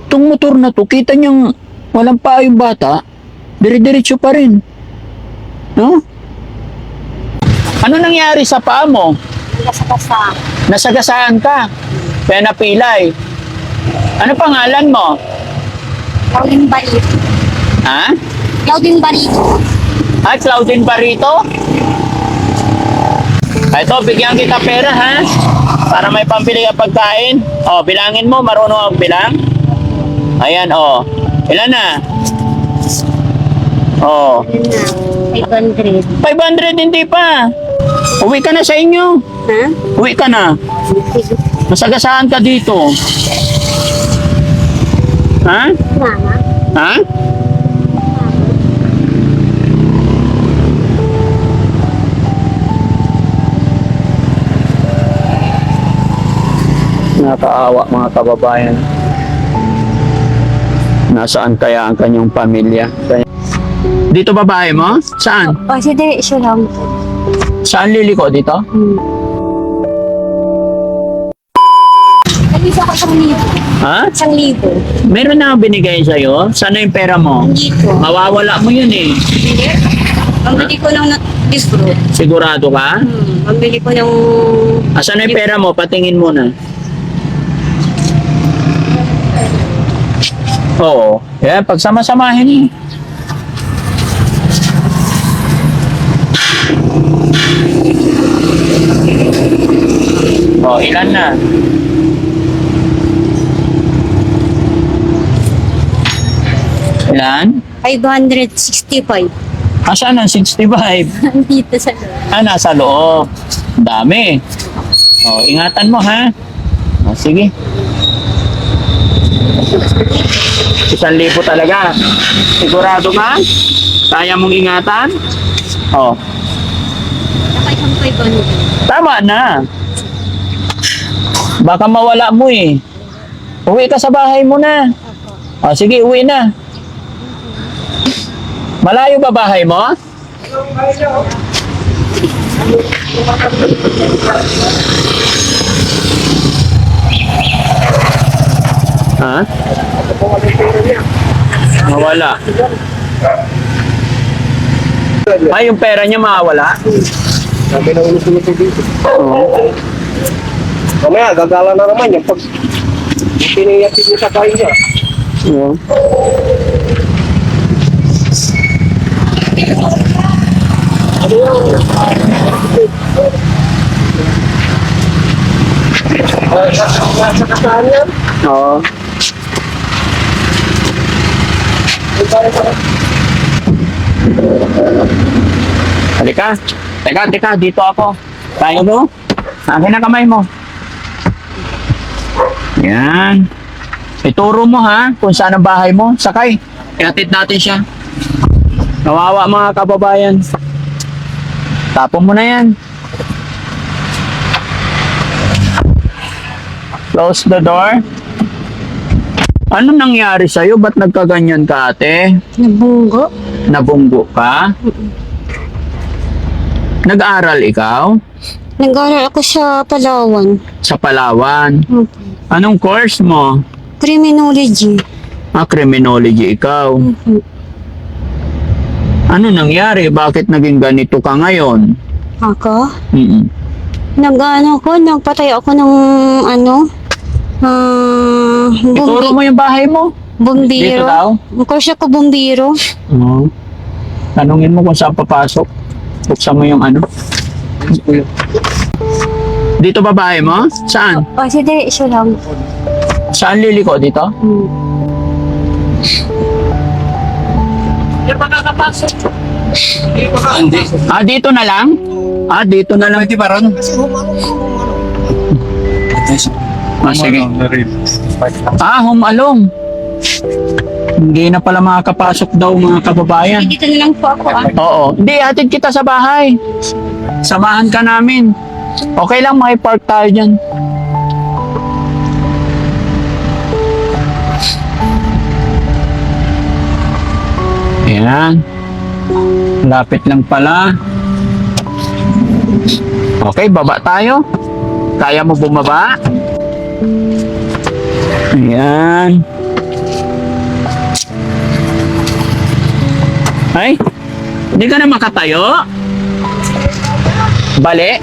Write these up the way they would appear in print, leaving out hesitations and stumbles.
Itong motor na to, kita niyang walang paa yung bata, dire-diretso pa rin. No? Ano nangyari sa paa mo? Nasa Nasagasaan ka. Kaya napilay. Ano pangalan mo? Claudine Barito. Ha? Claudine Barito. Ah, Claudine Barito? Ito, bigyan kita pera, ha? Para may pambili ka pagkain. O, bilangin mo. Marunong ang bilang? Ayan, o. Ilan na? O. Ano na? 500. 500, hindi pa. Uwi ka na sa inyo. Ha? Uwi ka na. Masagasaan ka dito. Ha? Mama? Ha? Nakakaawa mga kababayan. Nasaan kaya ang kanyang pamilya? Dito babae mo? Saan? O, si Diretso lang. Saan liliko dito? Nag-isa ko 1,000. Ha? 1,000. Meron na akong binigay sa'yo? Saan na yung pera mo? Dito. Mawawala mo yun eh. Pambili ko ng disbro. Sigurado ka? Pambili ko ng... Asan na yung pera mo? Patingin mo na. Oo. Yeah, pagsama-samahin eh. Oh, ilan na? Ilan? 565. Asan ang 65? Dito sa loob. Ah, nasa loob. Dami. Oh, ingatan mo ha. Oh, sige. 1,000 talaga. Sigurado ka? Kaya mong ingatan? Oh, Saka isang 500. tama na. Baka mawala mo eh. Uwi ka sa bahay mo na. Oh, sige, uwi na. Malayo ba bahay mo? Ha? Mawala. Ay, yung pera niya mawala? Sabi na ulo-ulo dito. Oo. Mamaya, gagala na naman yung pag piniyatid niya sa kain niya. Oo. Nasa kasaan yan? Oo. Halika. Teka, dito ako. Tayo mo. Akin na kamay mo. Yan. Ituro mo ha, kung saan ang bahay mo. Sakay. Ihatid natin siya. Kawawa mga kababayan. Tapon mo na yan. Close the door. Ano nangyari sa'yo? Ba't nagkaganyan ka, ate? Nabunggo? Nabunggo ka? Nag-aral ikaw? Nag-aaral ako sa Palawan. Sa Palawan? Anong course mo? Criminology. Ah, criminology ikaw. Ano nangyari? Bakit naging ganito ka ngayon? Ako? Mm-mm. Nagpatay ako ng Ituro mo yung bahay mo. bumbiro. Dito daw? Course ako bumbiro. Oo. Tanungin mo kung saan papasok. Buksan mo yung ano. Dito ba bahay mo? Saan? O, si Diretso lang. Saan liliko dito? Hindi. Ah, dito na lang? Ah, dito na lang. Pwede ba ron? Ah, sige. Ah, home alone. Hindi na pala makakapasok daw mga kababayan. Dito na lang po ako. Oo. Hindi, hatid kita sa bahay. Samahan ka namin. Okay lang, makipark tayo dyan. Ayan. Lapit lang pala. Okay, baba tayo. Kaya mo bumaba? Ayan. Ay, hindi ka na makatayo? Bali?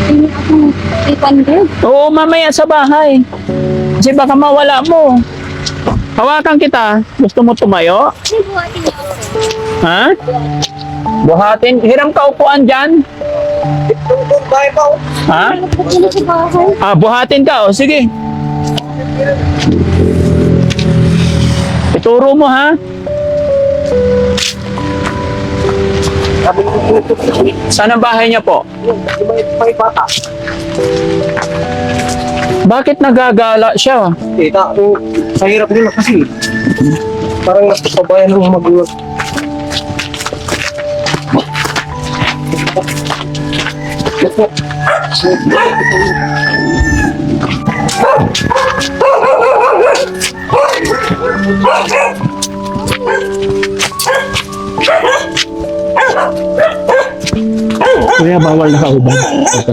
Hindi ako 800. Oo, mamaya sa bahay. Kasi baka mawala mo. Hawakan kita. Gusto mo tumayo? Hindi, buhatin niyo ako. Ha? Buhatin. Hiram ka upuan dyan. Doon, bahay pa. Ha? Ano sa bahay? Ah, buhatin ka. O, sige. Ituro mo, ha? Sabi ko, Saan ang bahay niya po? may bata. Bakit nagagala siya? Kita ko, sa hirap nila kasi. Parang nasa pabayan ng magulang. Kuya, bawal na kauban. Ito.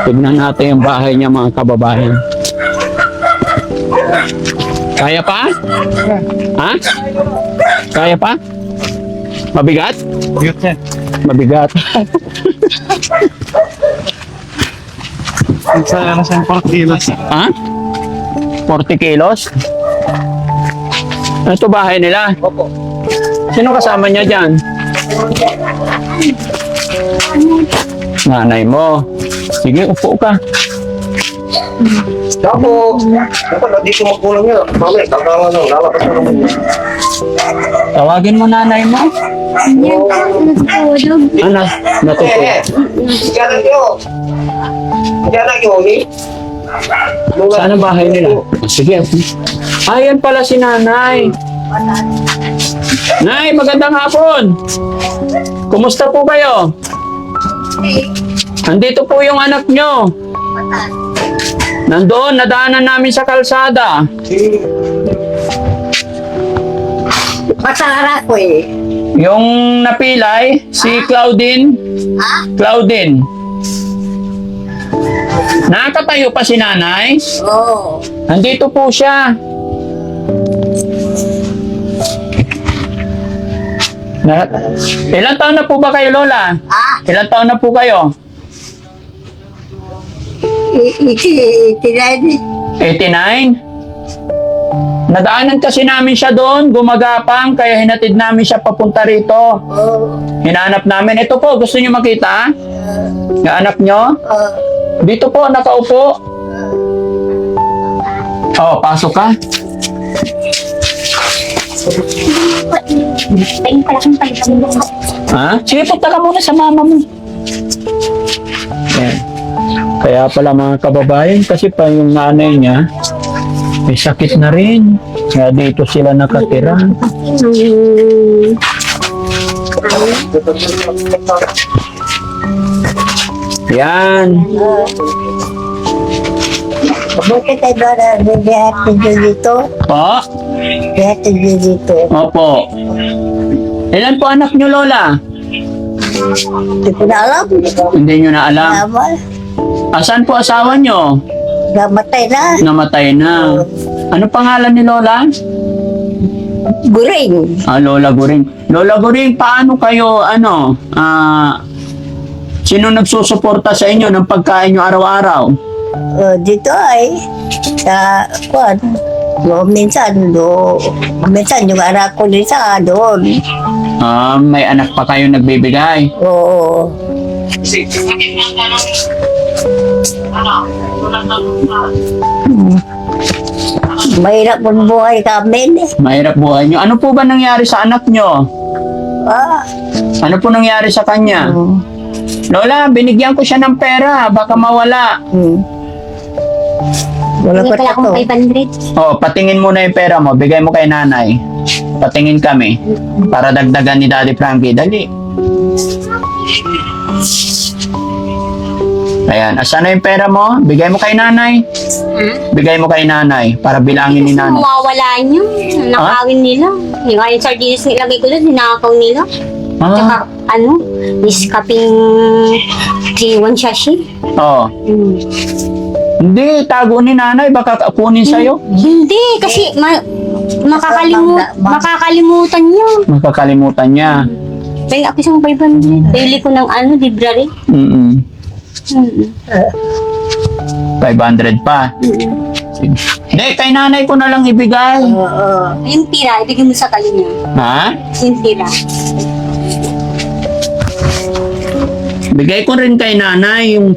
Tignan natin yung bahay niya, mga kababayan. Kaya pa? Ha? Kaya pa? Mabigat? Mabigat. Sana sa 4 kilos. Ha? 40 kilos? Ito bahay nila. Opo. Sino kasama niya dyan? Nanay mo. Sige, upo ka. Tapos, dapat na dito magkulang niya. Mamaya, kagawa lang. Lalabas na naman niya. Tawagin mo nanay mo. Yan ka, natutulog. Ano? Natutulog. Diyan na kayo. Diyan na kayo, eh. Saan ang bahay nila? Sige. Ayan pala si nanay. Nay, magandang hapon. Kumusta po kayo? Andito po yung anak nyo. Nandoon, nadaanan namin sa kalsada. Masara ko eh. Yung napilay, si Claudine. Claudine. Nakatayo pa si nanay. Oo. Nandito po siya. Ilang taon na po ba kayo, Lola? Ilang taon na po kayo? Itinay. 89? Nadaanan kasi namin siya doon, gumagapang, kaya hinatid namin siya papunta rito. Oo. Hinanap namin. Ito po, gusto niyo makita? Yung anak niyo? Dito po, nakaupo. Oh, pasok ka. Tingin pala kang palitan mo. Ha? Sige, punta ka muna sa mama mo. Yan. Kaya pala mga kababayan, kasi pa yung nanay niya, may sakit na rin. Kaya dito sila nakatira. Yan. Bakit tayo ba na bihatid nyo dito? Po? Bihatid nyo dito. Opo. Ilan po anak niyo, Lola? Hindi ko na alam. Hindi niyo na alam. Naman. Asan po asawa niyo? Namatay na. Namatay na. Ano pangalan ni Lola? Guring. Ah, Lola Guring. Lola Guring, paano kayo, sino nagsusuporta sa inyo ng pagkain nyo araw-araw? Dito ay sa kuwan. Minsan yung anak ko din sa doon. Ah, may anak pa kayo nagbibigay. Oo. Mahirap po buhay kami. Mahirap buhay nyo. Ano po ba nangyari sa anak nyo? Ah. Ano po nangyari sa kanya? Lola, binigyan ko siya ng pera. Baka mawala. Wala Tingin pa pala akong ito. 500. Oh, patingin muna yung pera mo. Bigay mo kay nanay. Patingin kami. Para dagdagan ni Daddy Frankie. Dali. Ayan. Asan na yung pera mo? Bigay mo kay nanay. Bigay mo kay nanay. Para bilangin ni nanay. Mawawala nyo. Nakawin nila. Yung kayong sardinas nilagay ko doon, hinakaw nila. Tsaka, Ah, Nescafeng 3-1 sachet. oh. Mm. Hindi, tago ni nanay. Baka kunin sa'yo. Hindi, kasi makakalimutan niya. Makakalimutan niya. Pwede ako isang 500. Pili ko ng library. Mm-mm. 500 pa. Sige. Hindi, kay nanay ko na lang ibigay. Yung tira, ibigay mo sa kanya. Ha? Yung tira. Bigay ko rin kay nanay yung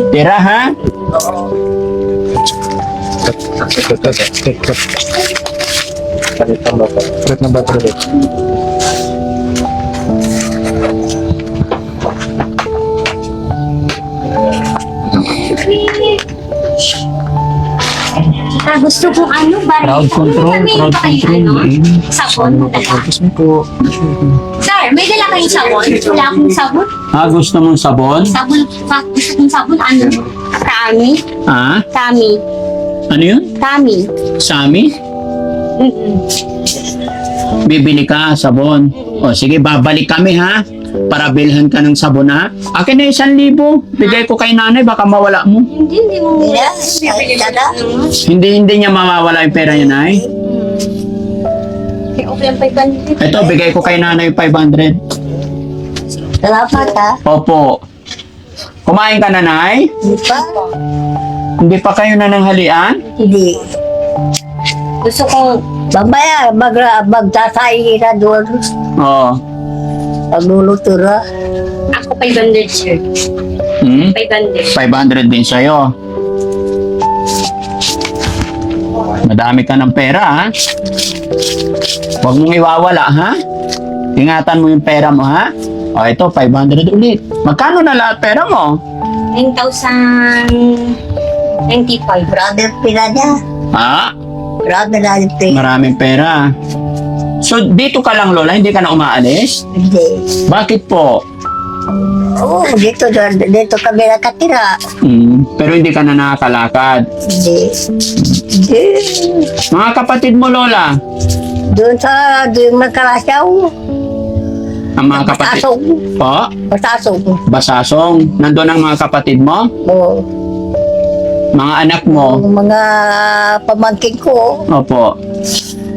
tira, ha? Kulit ng battery. Gusto kong baril. Crowd control, crowd control. Sabon. Tapos mo po. Sir, may dala kayong sabon? Wala akong sabon. Gusto mong sabon? Gusto kong sabon, Kami. Ha? Kami. Ano yun? Kami. Sami? Bibili ka sabon. O sige, babalik kami, ha? Para bilhan ka ng sabon, ha? Akin na 1,000. Bigay ko kay nanay, baka mawala mo. Hindi mo. Yes, dada. Hindi niya mawawala yung pera niya, nay. Okay ang 500. Ito, bigay ko kay nanay yung 500. Salamat ha. Opo. Kumain ka na, nay? Di pa? Hindi pa kayo nananghalian? Hindi. Gusto kong Mamaya, magsasayi na doon. Oo. Pagluluto na. ako 500, sir. 500. 500 din sa'yo. Madami ka ng pera, ha? Huwag mong iwawala, ha? Ingatan mo yung pera mo, ha? O, ito, 500 ulit. Magkano na lahat pera mo? 9,095. Brother pila niya. Ha? Brother na ito. Maraming pera. So, dito ka lang, Lola? Hindi ka na umaalis? Hindi. Bakit po? Oo, dito kami nakatira. Pero hindi ka na nakakalakad. Hindi. Hindi. Mga kapatid mo, Lola? Doon magkalasyaw. Ang mga kapatid... Basasog. Po? Basasog. Basasong. Nandun ang mga kapatid mo? Oo. Mga anak mo? Ang mga pamangkin ko, Opo.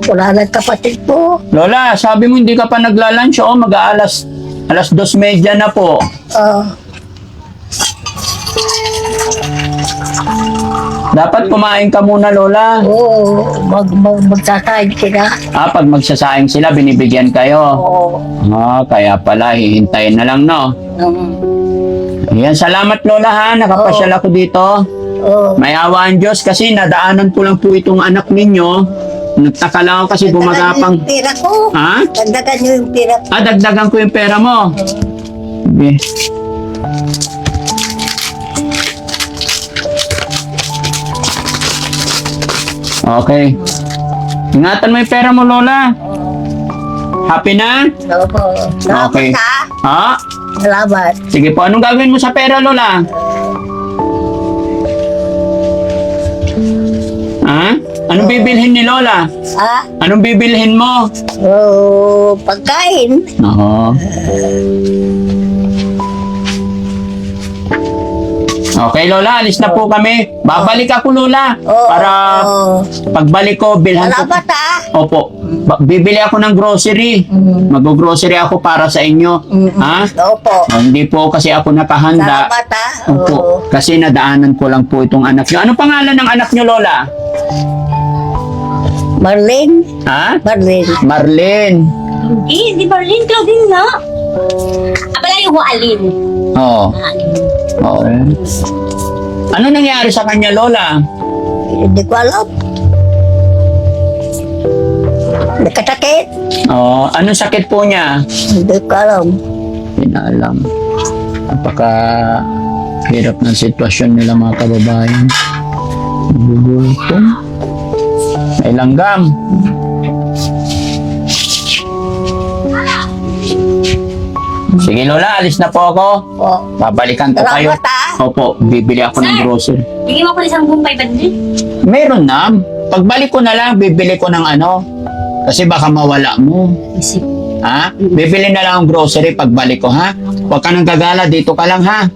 wala nang kapatid ko. Lola, sabi mo hindi ka pa nagla-lunch, oh, mag-aalas 2:30 na po. Dapat kumain ka muna, Lola. Oo, magsasayad sila. Pag magsasaing sila, binibigyan kayo. Oo. Kaya pala, hihintayin na lang, no? Ayan, salamat, Lola, ha. Nakapasyal ako dito. Oo. May awa ang Diyos kasi nadaanan ko lang po itong anak ninyo. Nagtaka lang ako kasi gumagapang. Dagdagan yung pera ko. Ha? Dagdagan nyo yung pera ko. Dagdagan ko yung pera mo. Sige. Okay. Ingatan mo yung pera mo, Lola. Happy na? Opo. Salamat Okay. ha. Ha? Salamat. Sige po, anong gagawin mo sa pera, Lola? Ha? Anong bibilhin ni Lola? Ha? Anong bibilhin mo? Oo, pagkain. Oo. Okay, Lola, alis na po kami. Babalik ako, Lola. Oo. Para Oo. pagbalik ko, bilhan ko. Salamat ha. Opo. Bibili ako ng grocery. Mag-grocery ako para sa inyo. Ha? Opo. Hindi po kasi ako nakahanda. Salamat ha. Opo. Oo. Kasi nadaanan ko lang po itong anak nyo. Ano pangalan ng anak nyo, Lola? Marlene. Ha? Marlene. Marlene. Di Berlin, Claudine na. Abala yung Alin. Oo. Oo. Ano nangyari sa kanya, Lola? Hindi ko alam. Nakatakit. Oo. Anong sakit po niya? Hindi ko alam. Hindi na alam. Napaka hirap ng sitwasyon nila, mga kababayan. Nagugutom. May langgam. Sige, Lola, alis na po ako. Oo. Babalikan ko kayo. Salamat ha. Opo, bibili ako ng Sir. grocery. Bigyan mo ko isang buong 500. Meron na. Pagbalik ko na lang, bibili ko ng ano. Kasi baka mawala mo. Isip. Ha? Bibili na lang ang grocery pagbalik ko, ha? Huwag ka nang gagala, dito ka lang, ha?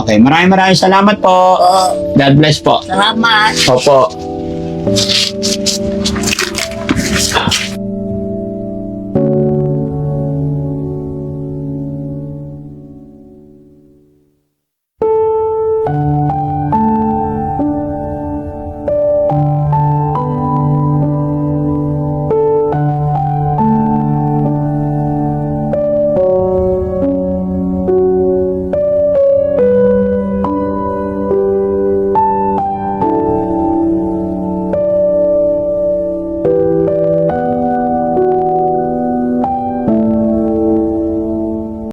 Okay, maraming salamat po. God bless po. Salamat. Opo.